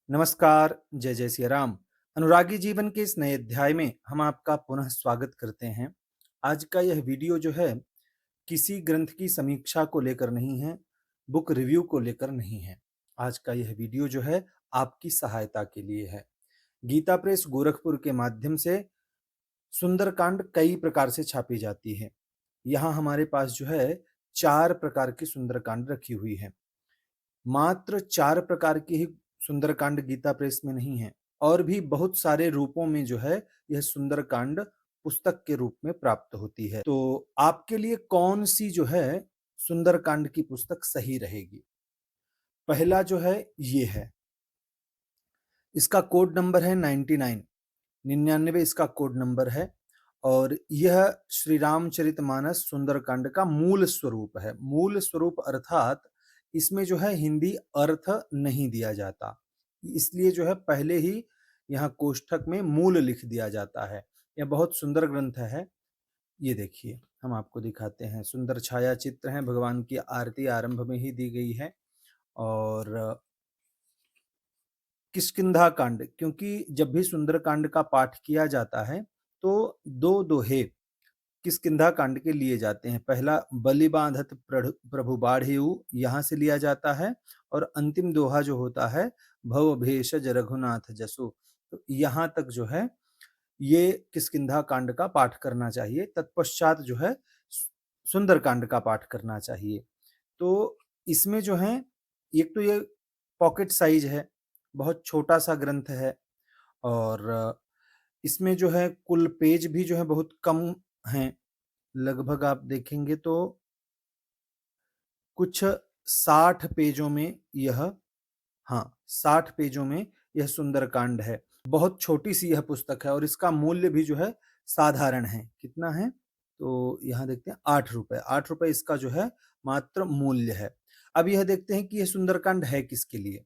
नमस्कार, जय जय सिया राम। अनुरागी जीवन के इस नए अध्याय में हम आपका पुनः स्वागत करते हैं। आज का यह वीडियो जो है, किसी ग्रंथ की समीक्षा को लेकर नहीं है, बुक रिव्यू को लेकर नहीं है। आज का यह वीडियो जो है, आपकी सहायता के लिए है। गीता प्रेस गोरखपुर के माध्यम से सुंदरकांड कई प्रकार से छापी जाती है। यहाँ हमारे पास जो है 4 प्रकार की सुंदरकांड रखी हुई है। मात्र 4 प्रकार की ही सुंदरकांड गीता प्रेस में नहीं है, और भी बहुत सारे रूपों में जो है यह सुंदरकांड पुस्तक के रूप में प्राप्त होती है। तो आपके लिए कौन सी जो है सुंदरकांड की पुस्तक सही रहेगी? पहला जो है ये है, इसका कोड नंबर है 99, 99 इसका कोड नंबर है, और यह श्री रामचरितमानस सुंदरकांड का मूल स्वरूप है। मूल स्वरूप अर्थात इसमें जो है हिंदी अर्थ नहीं दिया जाता, इसलिए जो है पहले ही यहाँ कोष्ठक में मूल लिख दिया जाता है। यह बहुत सुंदर ग्रंथ है। ये देखिए, हम आपको दिखाते हैं। सुंदर छाया चित्र हैं, भगवान की आरती आरंभ में ही दी गई है। और किष्किंधा कांड, क्योंकि जब भी सुंदरकांड का पाठ किया जाता है तो दो दोहे किष्किंधा कांड के लिए जाते हैं। पहला बलि बांधत प्रभु बाढ़ेउ, यहाँ से लिया जाता है, और अंतिम दोहा जो होता है भव भेषज रघुनाथ जसु, तो यहाँ तक जो है ये किष्किंधा कांड का पाठ करना चाहिए। तत्पश्चात जो है सुंदरकांड का पाठ करना चाहिए। तो इसमें जो है, एक तो ये पॉकेट साइज है, बहुत छोटा सा ग्रंथ है, और इसमें जो है कुल पेज भी जो है बहुत कम हैं। लगभग आप देखेंगे तो कुछ 60 पेजों में यह, हाँ, 60 पेजों में यह सुंदरकांड है। बहुत छोटी सी यह पुस्तक है, और इसका मूल्य भी जो है साधारण है। कितना है? तो यहाँ देखते हैं 8 रुपए। 8 रुपए इसका जो है मात्र मूल्य है। अब यह देखते हैं कि यह सुंदरकांड है किसके लिए।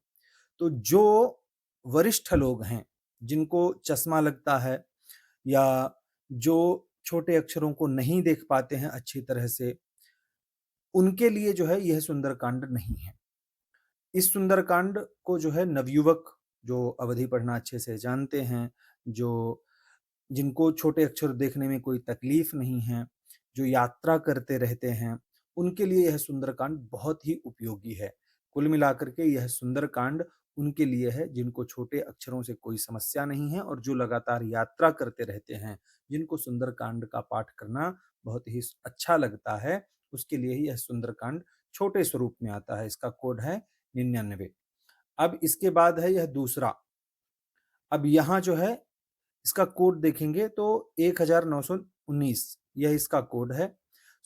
तो जो वरिष्ठ लोग हैं, जिनको चश्मा लगता है, या जो छोटे अक्षरों को नहीं देख पाते हैं अच्छी तरह से, उनके लिए जो है यह सुंदरकांड नहीं है। इस सुंदरकांड को जो है नवयुवक, जो अवधि पढ़ना अच्छे से जानते हैं, जो जिनको छोटे अक्षर देखने में कोई तकलीफ नहीं है, जो यात्रा करते रहते हैं, उनके लिए यह सुंदरकांड बहुत ही उपयोगी है। कुल मिलाकर के यह सुंदरकांड उनके लिए है जिनको छोटे अक्षरों से कोई समस्या नहीं है, और जो लगातार यात्रा करते रहते हैं, जिनको सुंदरकांड का पाठ करना बहुत ही अच्छा लगता है, उसके लिए ही यह सुंदरकांड छोटे स्वरूप में आता है। इसका कोड है 99। अब इसके बाद है यह दूसरा। अब यहाँ जो है इसका कोड देखेंगे तो 1919 यह इसका कोड है।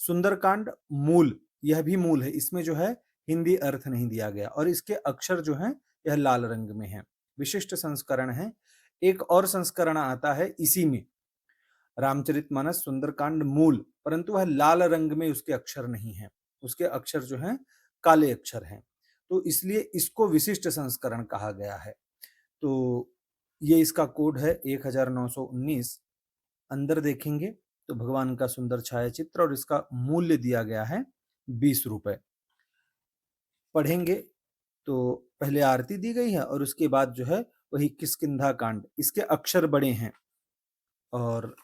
सुंदरकांड मूल, यह भी मूल है। इसमें जो है हिंदी अर्थ नहीं दिया गया, और इसके अक्षर जो हैं यह लाल रंग में है। विशिष्ट संस्करण है। एक और संस्करण आता है इसी में, रामचरितमानस सुंदरकांड मूल, परंतु वह लाल रंग में उसके अक्षर नहीं है। उसके अक्षर जो हैं काले अक्षर हैं, तो इसलिए इसको विशिष्ट संस्करण कहा गया है। तो ये इसका कोड है 1919। अंदर देखेंगे तो भगवान का सुंदर छायाचित्र, और इसका मूल्य दिया गया है 20 रुपए। पढ़ेंगे तो पहले आरती दी गई है, और उसके बाद जो है वही किष्किंधा कांड। इसके अक्षर बड़े हैं, और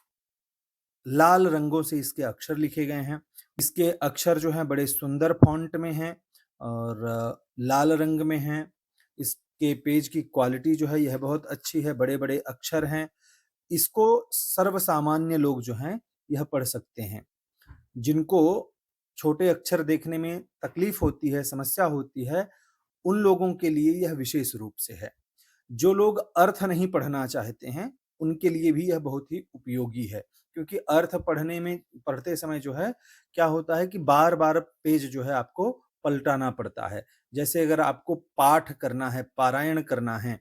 लाल रंगों से इसके अक्षर लिखे गए हैं। इसके अक्षर जो हैं बड़े सुंदर फॉन्ट में हैं, और लाल रंग में हैं। इसके पेज की क्वालिटी जो है यह बहुत अच्छी है, बड़े-बड़े अक्षर हैं। इसको सर्वसामान्य लोग जो हैं यह पढ़ सकते हैं। जिनको छोटे अक्षर देखने में तकलीफ होती है, समस्या होती है, उन लोगों के लिए यह विशेष रूप से है। जो लोग अर्थ नहीं पढ़ना चाहते हैं, उनके लिए भी यह बहुत ही उपयोगी है, क्योंकि अर्थ पढ़ते समय जो है क्या होता है कि बार-बार पेज जो है आपको पलटाना पड़ता है। जैसे अगर आपको पाठ करना है, पारायण करना है,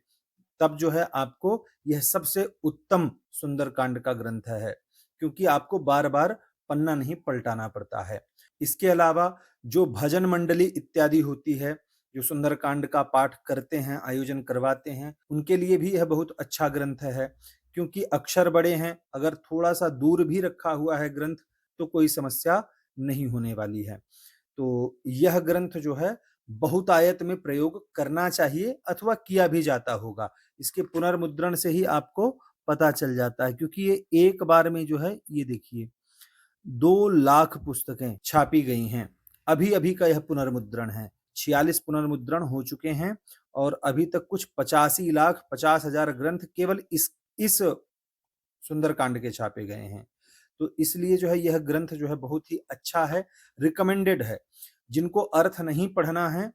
तब जो है आपको यह सबसे उत्तम सुंदरकांड का ग्रंथ है, क्योंकि आपको बार-बार पन्ना नहीं पलटाना पड़ता है। इसके अलावा जो भजन मंडली इत्यादि होती है, जो सुंदरकांड का पाठ करते हैं, आयोजन करवाते हैं, उनके लिए भी यह बहुत अच्छा ग्रंथ है, क्योंकि अक्षर बड़े हैं। अगर थोड़ा-सा दूर भी रखा हुआ है ग्रंथ, तो कोई समस्या नहीं होने वाली है। तो यह ग्रंथ जो है बहुतायत में प्रयोग करना चाहिए अथवा किया भी जाता होगा। इसके पुनर्मुद्रण से ही आपको पता चल जाता है, क्योंकि ये एक बार में जो है, ये देखिए 2 लाख पुस्तकें छापी गई हैं। अभी-अभी का यह पुनर्मुद्रण है। 46 पुनर्मुद्रण हो चुके हैं और अभी तक कुछ 85,50,000 ग्रंथ केवल इस सुंदरकांड के छापे गए हैं। तो इसलिए जो है यह ग्रंथ जो है बहुत ही अच्छा है, रिकमेंडेड है। जिनको अर्थ नहीं पढ़ना है,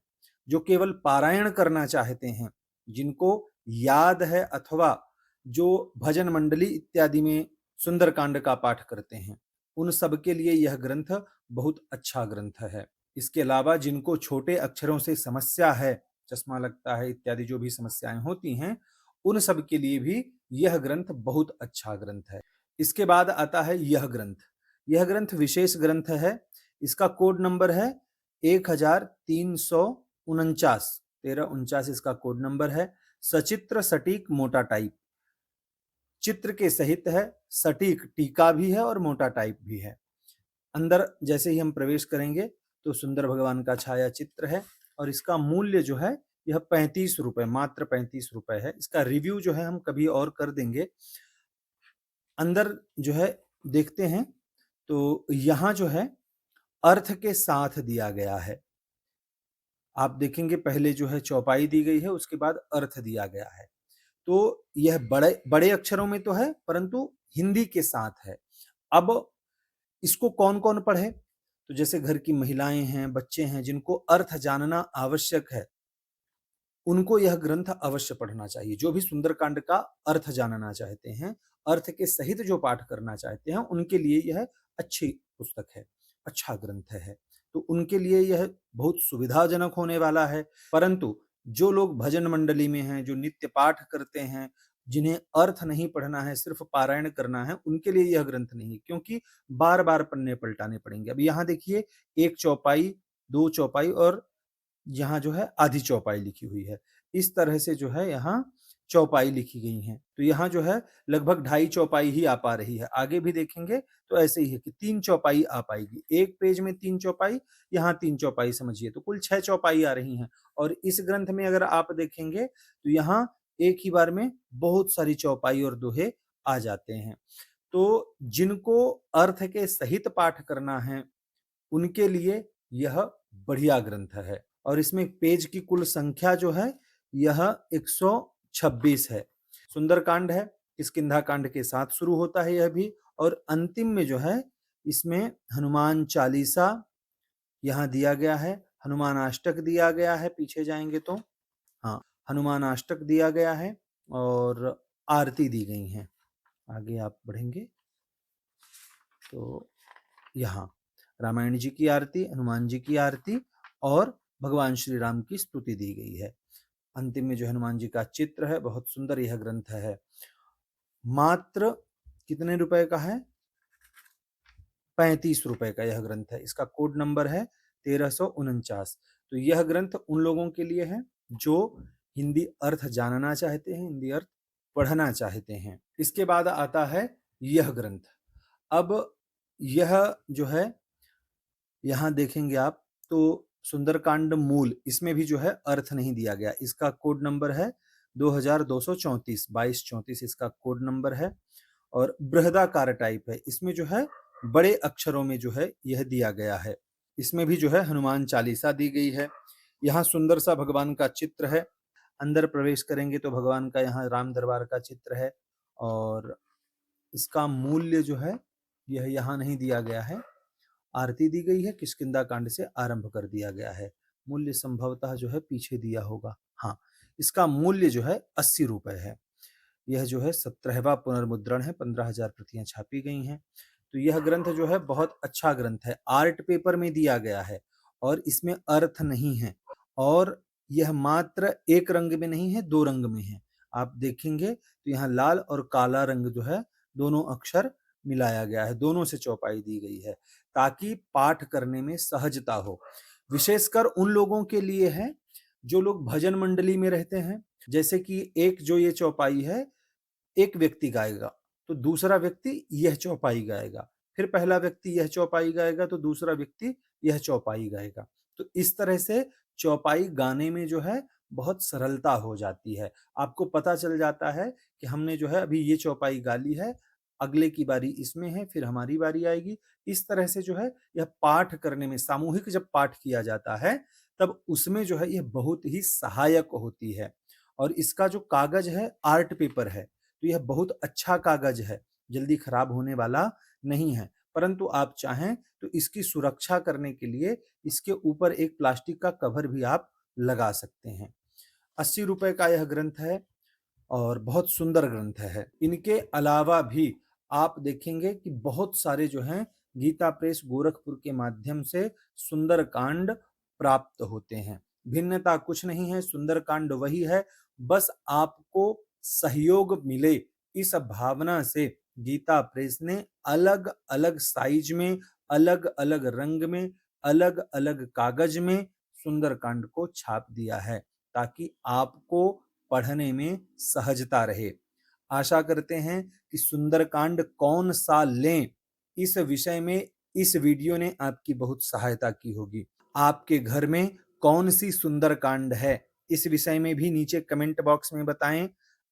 जो केवल पारायण करना चाहते हैं, जिनको याद है अथवा जो भजन मंडली इत्यादि में सुंदरकांड का पाठ करते हैं, उन सब के लिए यह ग्रंथ बहुत अच्छा ग्रंथ है। इसके अलावा जिनको छोटे अक्षरों से समस्या है, चश्मा लगता है इत्यादि जो भी समस्याएं होती हैं, उन सब के लिए भी यह ग्रंथ बहुत अच्छा ग्रंथ है। इसके बाद आता है यह ग्रंथ। यह ग्रंथ विशेष ग्रंथ है। इसका कोड नंबर है 1349, 1349 इसका कोड नंबर है। सचित्र सटीक मोटा टाइप, चित्र के सहित है, सटीक टीका भी है और मोटा टाइप भी है। अंदर जैसे ही हम प्रवेश करेंगे तो सुंदर भगवान का छाया चित्र है और इसका मूल्य जो है यह 35 रुपए, मात्र 35 रुपए है। इसका रिव्यू जो है हम कभी और कर देंगे। अंदर जो है देखते हैं तो यहाँ जो है अर्थ के साथ दिया गया है। आप देखेंगे पहले जो है चौपाई दी गई है, उसके बाद अर्थ दिया गया है। तो यह बड़े बड़े अक्षरों में तो है, परंतु हिंदी के साथ है। अब इसको कौन-कौन पढ़े? तो जैसे घर की महिलाएं हैं, बच्चे हैं, जिनको अर्थ जानना आवश्यक है, उनको यह ग्रंथ अवश्य पढ़ना चाहिए। जो भी सुंदरकांड का अर्थ जानना चाहते हैं, अर्थ के सहित जो पाठ करना चाहते हैं, उनके लिए यह अच्छी पुस्तक है, अच्छा ग्रंथ है। तो उनके लिए यह बहुत सुविधाजनक होने वाला है। परंतु जो लोग भजन मंडली में हैं, जो नित्य पाठ करते हैं, जिन्हें अर्थ नहीं पढ़ना है, सिर्फ पारायण करना है, उनके लिए यह ग्रंथ नहीं है, क्योंकि बार-बार पन्ने पलटाने पड़ेंगे। अब यहाँ देखिए 1 चौपाई, 2 चौपाई और यहाँ जो है आधी चौपाई लिखी हुई है। इस तरह से जो है यहाँ चौपाई लिखी गई हैं। तो यहाँ जो है लगभग ढाई चौपाई ही आ पा रही है। आगे भी देखेंगे तो ऐसे ही है कि 3 चौपाई आ पाएगी। एक पेज में 3 चौपाई, यहाँ 3 चौपाई समझिए, तो कुल 6 चौपाई आ रही हैं। और इस ग्रंथ में अगर आप देखेंगे तो यहाँ एक ही बार में बहुत सारी चौपाई और दोहे आ जाते हैं। तो जिनको अर्थ के सहित पाठ करना है, उनके लिए यह बढ़िया ग्रंथ है। और इसमें पेज की कुल संख्या जो है यह 126 है। सुंदरकांड है, किष्किंधा कांड के साथ शुरू होता है यह भी, और अंतिम में जो है इसमें हनुमान चालीसा यहाँ दिया गया है, हनुमान अष्टक दिया गया है, पीछे जाएंगे तो हाँ, हनुमान अष्टक दिया गया है और आरती दी गई है। आगे आप बढ़ेंगे तो यहाँ रामायण जी की आरती, हनुमान जी की आरती और भगवान श्री राम की स्तुति दी गई है। अंतिम में जो हनुमान जी का चित्र है, बहुत सुंदर यह ग्रंथ है। मात्र कितने रुपए का है? 35 रुपए का यह ग्रंथ है। इसका कोड नंबर है 1349। तो यह ग्रंथ उन लोगों के लिए है जो हिंदी अर्थ जानना चाहते हैं, हिंदी अर्थ पढ़ना चाहते हैं। इसके बाद आता है यह ग्रंथ। अब यह जो है यहाँ देखेंगे आप तो सुंदरकांड मूल, इसमें भी जो है अर्थ नहीं दिया गया। इसका कोड नंबर है 2234, 2234 इसका कोड नंबर है और बृहदाकार टाइप है। इसमें जो है बड़े अक्षरों में जो है यह दिया गया है। इसमें भी जो है हनुमान चालीसा दी गई है। यहाँ सुंदर सा भगवान का चित्र है। अंदर प्रवेश करेंगे तो भगवान का यहाँ राम दरबार का चित्र है और इसका मूल्य जो है यह यहाँ नहीं दिया गया है। आरती दी गई है, किष्किंधा कांड से आरंभ कर दिया गया है। मूल्य संभवतः जो है पीछे दिया होगा। हाँ, इसका मूल्य जो है 80 रुपए है। यह जो है 17वां पुनर्मुद्रण है, 15,000 प्रतियां छापी गई हैं। तो यह ग्रंथ जो है बहुत अच्छा ग्रंथ है। आर्ट पेपर में दिया गया है और इसमें अर्थ नहीं है और यह मात्र एक रंग में नहीं है, 2 रंग में है। आप देखेंगे तो यहाँ लाल और काला रंग जो है, दोनों अक्षर मिलाया गया है, दोनों से चौपाई दी गई है ताकि पाठ करने में सहजता हो। विशेषकर उन लोगों के लिए है जो लोग भजन मंडली में रहते हैं। जैसे कि एक जो ये चौपाई है, एक व्यक्ति गाएगा तो दूसरा व्यक्ति यह चौपाई गाएगा, फिर पहला व्यक्ति यह चौपाई गाएगा तो दूसरा व्यक्ति यह चौपाई गाएगा। तो इस तरह से चौपाई गाने में जो है बहुत सरलता हो जाती है। आपको पता चल जाता है कि हमने जो है अभी ये चौपाई गा ली है, अगले की बारी इसमें है, फिर हमारी बारी आएगी। इस तरह से जो है यह पाठ करने में सामूहिक जब पाठ किया जाता है, तब उसमें जो है यह बहुत ही सहायक होती है। और इसका जो कागज़ है आर्ट पेपर है, तो यह बहुत अच्छा कागज़ है, जल्दी खराब होने वाला नहीं है। परंतु आप चाहें तो इसकी सुरक्षा करने के लिए इसके ऊपर एक प्लास्टिक का कवर भी आप लगा सकते हैं। ₹80 का यह ग्रंथ है और बहुत सुंदर ग्रंथ है। इनके अलावा भी आप देखेंगे कि बहुत सारे जो हैं गीता प्रेस गोरखपुर के माध्यम से सुंदरकांड प्राप्त होते हैं। भिन्नता कुछ नहीं है, सुंदरकांड वही है, बस आपको सहयोग मिले इस भावना से गीता प्रेस ने अलग-अलग साइज में, अलग-अलग रंग में, अलग-अलग कागज में सुंदरकांड को छाप दिया है, ताकि आपको पढ़ने में सहजता रहे। आशा करते हैं कि सुंदरकांड कौन सा लें, इस विषय में इस वीडियो ने आपकी बहुत सहायता की होगी। आपके घर में कौन सी सुंदरकांड है, इस विषय में भी नीचे कमेंट बॉक्स में बताएं,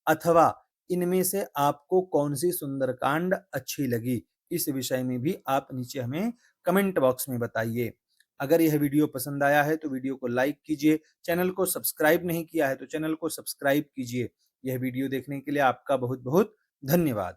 अथवा इनमें से आपको कौन सी सुंदरकांड अच्छी लगी, इस विषय में भी आप नीचे हमें कमेंट बॉक्स में बताइए। अगर यह वीडियो पसंद आया है तो वीडियो को लाइक कीजिए, चैनल को सब्सक्राइब नहीं किया है तो चैनल को सब्सक्राइब कीजिए। यह वीडियो देखने के लिए आपका बहुत-बहुत धन्यवाद।